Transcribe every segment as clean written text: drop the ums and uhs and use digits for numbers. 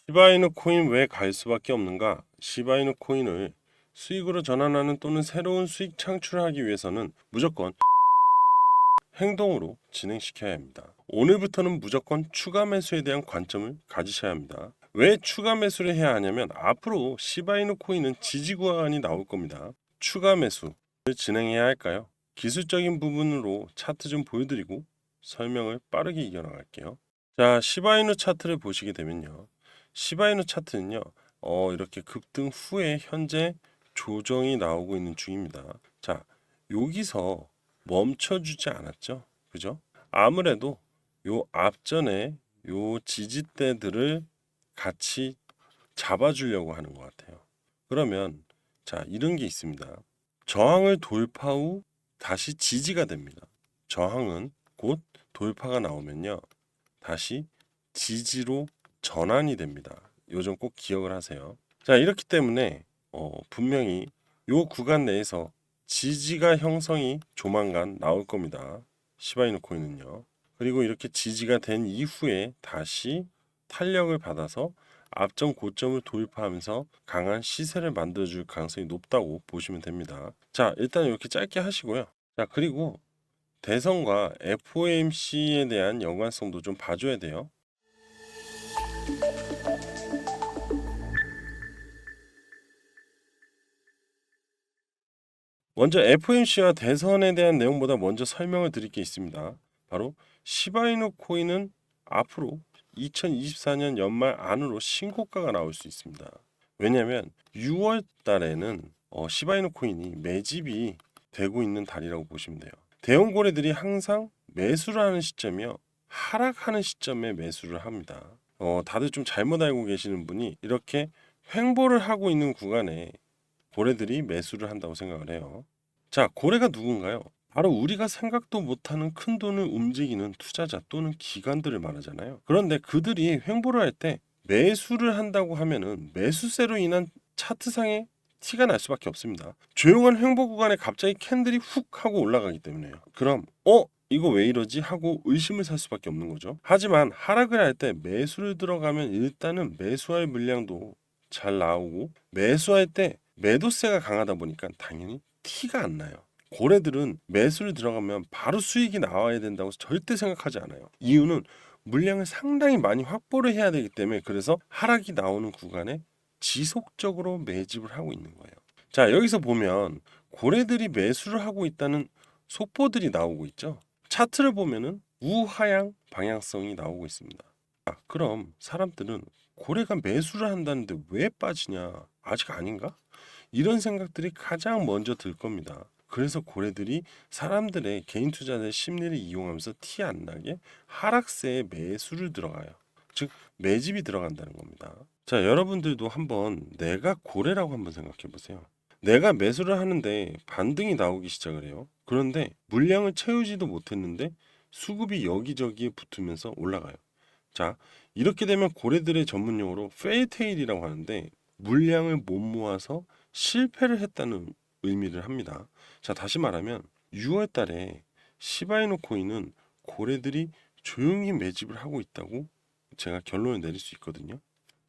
시바이누 코인 왜 갈 수밖에 없는가? 시바이누 코인을 수익으로 전환하는 또는 새로운 수익 창출을 하기 위해서는 무조건 행동으로 진행시켜야 합니다. 오늘부터는 무조건 추가 매수에 대한 관점을 가지셔야 합니다. 왜 추가 매수를 해야 하냐면 앞으로 시바이누 코인은 지지 구간이 나올 겁니다. 추가 매수를 진행해야 할까요? 기술적인 부분으로 차트 좀 보여드리고 설명을 빠르게 이어나갈게요. 자, 시바이누 차트를 보시게 되면요. 시바이누 차트는요. 이렇게 급등 후에 현재 조정이 나오고 있는 중입니다. 자, 여기서 멈춰주지 않았죠. 그죠? 아무래도 요 앞전에 요 지지대들을 같이 잡아주려고 하는 것 같아요. 그러면 자, 이런 게 있습니다. 저항을 돌파 후 다시 지지가 됩니다. 저항은 곧 돌파가 나오면요. 다시 지지로 전환이 됩니다. 요 점 꼭 기억을 하세요. 자, 이렇기 때문에 분명히 요 구간 내에서 지지가 형성이 조만간 나올 겁니다. 시바이누 코인은요. 그리고 이렇게 지지가 된 이후에 다시 탄력을 받아서 앞전 고점을 돌파하면서 강한 시세를 만들어줄 가능성이 높다고 보시면 됩니다. 자, 일단 이렇게 짧게 하시고요. 자, 그리고 대선과 FOMC에 대한 연관성도 좀 봐줘야 돼요. 먼저 FOMC와 대선에 대한 내용보다 먼저 설명을 드릴 게 있습니다. 바로 시바이누 코인은 앞으로 2024년 연말 안으로 신고가가 나올 수 있습니다. 왜냐하면 6월 달에는 시바이누 코인이 매집이 되고 있는 달이라고 보시면 돼요. 대형 고래들이 항상 매수를 하는 시점이요. 하락하는 시점에 매수를 합니다. 다들 좀 잘못 알고 계시는 분이 이렇게 횡보를 하고 있는 구간에 고래들이 매수를 한다고 생각을 해요. 자, 고래가 누군가요? 바로 우리가 생각도 못하는 큰 돈을 움직이는 투자자 또는 기관들을 말하잖아요. 그런데 그들이 횡보를 할 때 매수를 한다고 하면은 매수세로 인한 차트상에 티가 날 수밖에 없습니다. 조용한 횡보 구간에 갑자기 캔들이 훅 하고 올라가기 때문에요. 그럼 이거 왜 이러지 하고 의심을 살 수밖에 없는 거죠. 하지만 하락을 할 때 매수를 들어가면 일단은 매수할 물량도 잘 나오고 매수할 때 매도세가 강하다 보니까 당연히 티가 안 나요. 고래들은 매수를 들어가면 바로 수익이 나와야 된다고 절대 생각하지 않아요. 이유는 물량을 상당히 많이 확보를 해야 되기 때문에 그래서 하락이 나오는 구간에 지속적으로 매집을 하고 있는 거예요. 자, 여기서 보면 고래들이 매수를 하고 있다는 속보들이 나오고 있죠. 차트를 보면은 우하향 방향성이 나오고 있습니다. 그럼 사람들은 고래가 매수를 한다는데 왜 빠지냐? 아직 아닌가? 이런 생각들이 가장 먼저 들 겁니다. 그래서 고래들이 사람들의 개인 투자자의 심리를 이용하면서 티 안 나게 하락세에 매수를 들어가요. 즉 매집이 들어간다는 겁니다. 자, 여러분들도 한번 내가 고래라고 한번 생각해 보세요. 내가 매수를 하는데 반등이 나오기 시작을 해요. 그런데 물량을 채우지도 못했는데 수급이 여기저기에 붙으면서 올라가요. 자, 이렇게 되면 고래들의 전문용어로 페이테일이라고 하는데 물량을 못 모아서 실패를 했다는 의미를 합니다. 자, 다시 말하면 6월 달에 시바이누 코인은 고래들이 조용히 매집을 하고 있다고 제가 결론을 내릴 수 있거든요.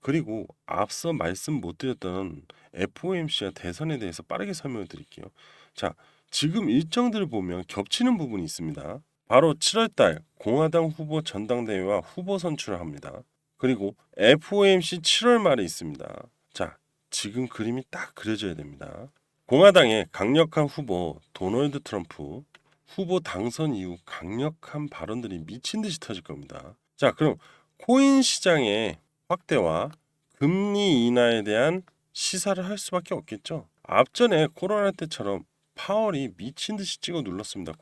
그리고 앞서 말씀 못 드렸던 FOMC와 대선에 대해서 빠르게 설명을 드릴게요. 자, 지금 일정들을 보면 겹치는 부분이 있습니다. 바로 7월달 공화당 후보 전당대회와 후보 선출을 합니다. 그리고 FOMC 7월 말에 있습니다. 자, 지금 그림이 딱 그려져야 됩니다. 공화당의 강력한 후보 도널드 트럼프 후보 당선 이후 강력한 발언들이 미친 듯이 터질 겁니다. 자, 그럼 코인 시장의 확대와 금리 인하에 대한 시사를 할 수밖에 없겠죠. 앞전에 코로나 때처럼 파월이 미친 듯이 찍어 눌렀습니다.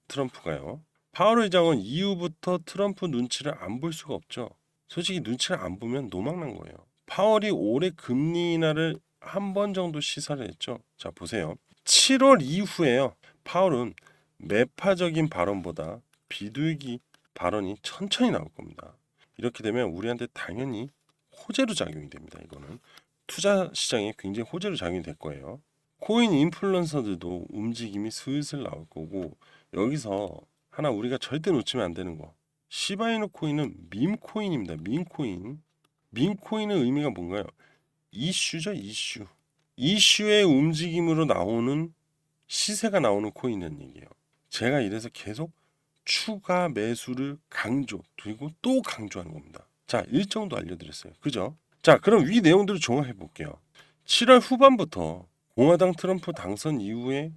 트럼프가요. 파월 의장은 이후부터 트럼프 눈치를 안 볼 수가 없죠. 솔직히 눈치를 안 보면 노망난 거예요. 파월이 올해 금리 인하를 한 번 정도 시사를 했죠. 자, 보세요. 7월 이후에요. 파월은 매파적인 발언보다 비둘기 발언이 천천히 나올 겁니다. 이렇게 되면 우리한테 당연히 호재로 작용이 됩니다. 이거는 투자 시장에 굉장히 호재로 작용이 될 거예요. 코인 인플루언서들도 움직임이 슬슬 나올 거고 여기서 하나 우리가 절대 놓치면 안 되는 거. 시바이누 코인은 밈 코인입니다. 밈 코인. 민코인의 의미가 뭔가요? 이슈죠, 이슈. 이슈의 움직임으로 나오는 시세가 나오는 코인이라는 얘기예요. 제가 이래서 계속 추가 매수를 강조 그리고 또 강조하는 겁니다. 자, 일정도 알려드렸어요. 그죠? 자, 그럼 위 내용들을 종합해 볼게요. 7월 후반부터 공화당 트럼프 당선 이후에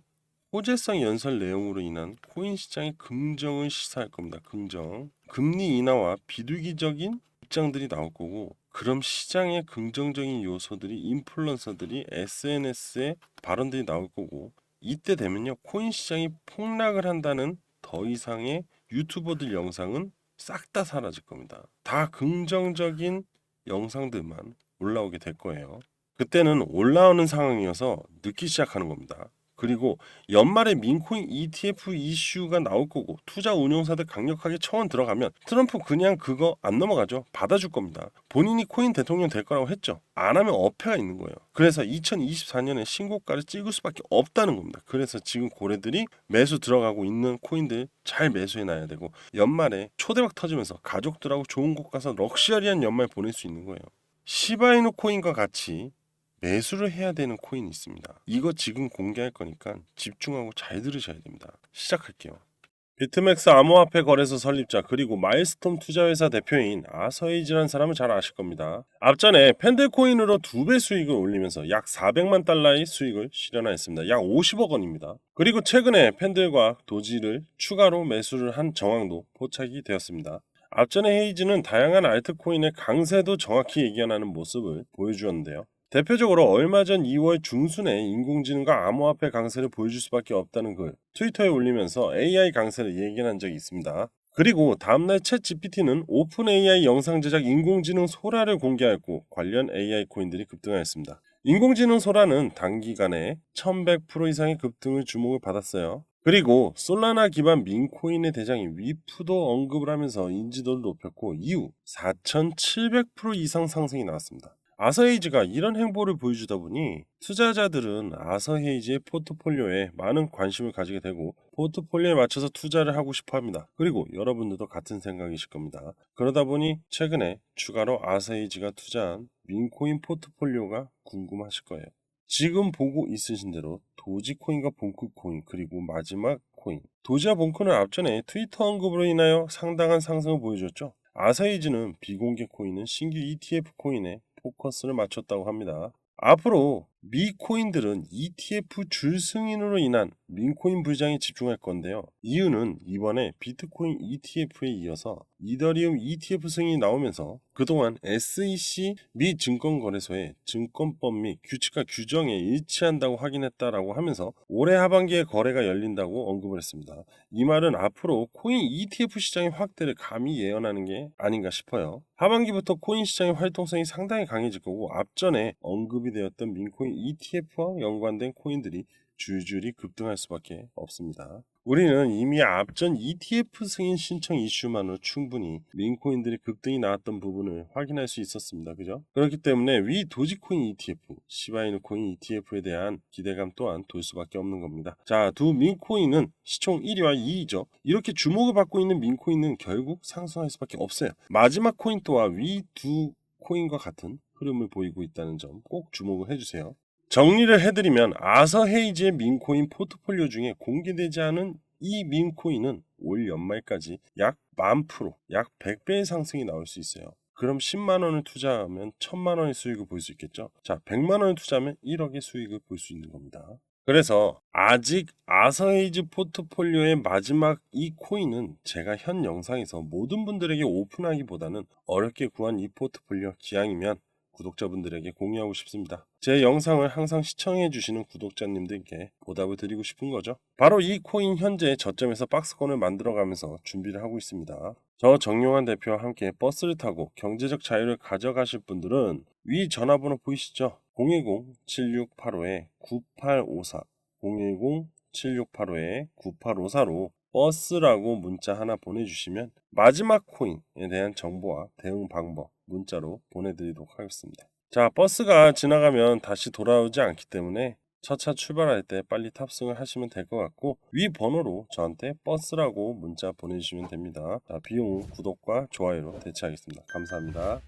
호재성 연설 내용으로 인한 코인 시장의 긍정을 시사할 겁니다. 긍정. 금리 인하와 비둘기적인 입장들이 나올 거고, 그럼 시장의 긍정적인 요소들이 인플루언서들이 SNS에 발언들이 나올 거고, 이때 되면요 코인 시장이 폭락을 한다는 더 이상의 유튜버들 영상은 싹 다 사라질 겁니다. 다 긍정적인 영상들만 올라오게 될 거예요. 그때는 올라오는 상황이어서 늦기 시작하는 겁니다. 그리고 연말에 민코인 ETF 이슈가 나올 거고 투자 운용사들 강력하게 청원 들어가면 트럼프 그냥 그거 안 넘어가죠. 받아줄 겁니다. 본인이 코인 대통령 될 거라고 했죠. 안 하면 어폐가 있는 거예요. 그래서 2024년에 신고가를 찍을 수밖에 없다는 겁니다. 그래서 지금 고래들이 매수 들어가고 있는 코인들 잘 매수해 놔야 되고 연말에 초대박 터지면서 가족들하고 좋은 곳 가서 럭셔리한 연말 보낼 수 있는 거예요. 시바이누 코인과 같이 매수를 해야 되는 코인이 있습니다. 이거 지금 공개할 거니까 집중하고 잘 들으셔야 됩니다. 시작할게요. 비트맥스 암호화폐 거래소 설립자 그리고 마일스톰 투자회사 대표인 아서에이지라는 사람을 잘 아실 겁니다. 앞전에 팬들코인으로 2배 수익을 올리면서 약 400만 달러의 수익을 실현하였습니다. 약 50억 원입니다. 그리고 최근에 팬들과 도지를 추가로 매수를 한 정황도 포착이 되었습니다. 앞전에 헤이즈는 다양한 알트코인의 강세도 정확히 예견하는 모습을 보여주었는데요. 대표적으로 얼마 전 2월 중순에 인공지능과 암호화폐 강세를 보여줄 수밖에 없다는 글 트위터에 올리면서 AI 강세를 예견한 적이 있습니다. 그리고 다음날 챗 GPT는 오픈 AI 영상 제작 인공지능 소라를 공개하였고 관련 AI 코인들이 급등하였습니다. 인공지능 소라는 단기간에 1100% 이상의 급등을 주목을 받았어요. 그리고 솔라나 기반 민코인의 대장인 위프도 언급을 하면서 인지도를 높였고 이후 4700% 이상 상승이 나왔습니다. 아서헤이즈가 이런 행보를 보여주다 보니 투자자들은 아서헤이즈의 포트폴리오에 많은 관심을 가지게 되고 포트폴리오에 맞춰서 투자를 하고 싶어 합니다. 그리고 여러분들도 같은 생각이실 겁니다. 그러다 보니 최근에 추가로 아서헤이즈가 투자한 민코인 포트폴리오가 궁금하실 거예요. 지금 보고 있으신 대로 도지코인과 봉크코인 그리고 마지막 코인 도지와 봉크는 앞전에 트위터 언급으로 인하여 상당한 상승을 보여줬죠. 아서헤이즈는 비공개 코인은 신규 ETF 코인에 포커스를 맞췄다고 합니다. 앞으로 미 코인들은 ETF 줄 승인으로 인한 민코인 불장에 집중할 건데요. 이유는 이번에 비트코인 ETF에 이어서 이더리움 ETF 승인이 나오면서 그동안 SEC 미 증권거래소의 증권법 및 규칙과 규정에 일치한다고 확인했다라고 하면서 올해 하반기에 거래가 열린다고 언급을 했습니다. 이 말은 앞으로 코인 ETF 시장의 확대를 감히 예언하는 게 아닌가 싶어요. 하반기부터 코인 시장의 활동성이 상당히 강해질 거고 앞전에 언급이 되었던 민코인 ETF와 연관된 코인들이 줄줄이 급등할 수밖에 없습니다. 우리는 이미 앞전 ETF 승인 신청 이슈만으로 충분히 민코인들의 급등이 나왔던 부분을 확인할 수 있었습니다. 그죠? 그렇기 때문에 위 도지코인 ETF, 시바이누 코인 ETF에 대한 기대감 또한 돌 수밖에 없는 겁니다. 자, 두 민코인은 시총 1위와 2위죠. 이렇게 주목을 받고 있는 민코인은 결국 상승할 수밖에 없어요. 마지막 코인 또한 위 두 코인과 같은 흐름을 보이고 있다는 점 꼭 주목을 해주세요. 정리를 해드리면 아서헤이즈의 민코인 포트폴리오 중에 공개되지 않은 이 민코인은 올 연말까지 약 10,000%, 약 100배의 상승이 나올 수 있어요. 그럼 10만 원을 투자하면 1000만 원의 수익을 볼 수 있겠죠. 자, 100만 원을 투자하면 1억의 수익을 볼 수 있는 겁니다. 그래서 아직 아서헤이즈 포트폴리오의 마지막 이 코인은 제가 현 영상에서 모든 분들에게 오픈하기보다는 어렵게 구한 이 포트폴리오 기왕이면 구독자분들에게 공유하고 싶습니다. 제 영상을 항상 시청해주시는 구독자님들께 보답을 드리고 싶은 거죠. 바로 이 코인 현재 저점에서 박스권을 만들어가면서 준비를 하고 있습니다. 저 정용환 대표와 함께 버스를 타고 경제적 자유를 가져가실 분들은 위 전화번호 보이시죠? 010-7685-9854 010-7685-9854로 버스라고 문자 하나 보내주시면 마지막 코인에 대한 정보와 대응 방법 문자로 보내드리도록 하겠습니다. 자, 버스가 지나가면 다시 돌아오지 않기 때문에 첫차 출발할 때 빨리 탑승을 하시면 될 것 같고 위 번호로 저한테 버스라고 문자 보내주시면 됩니다. 자, 비용 구독과 좋아요로 대체하겠습니다. 감사합니다.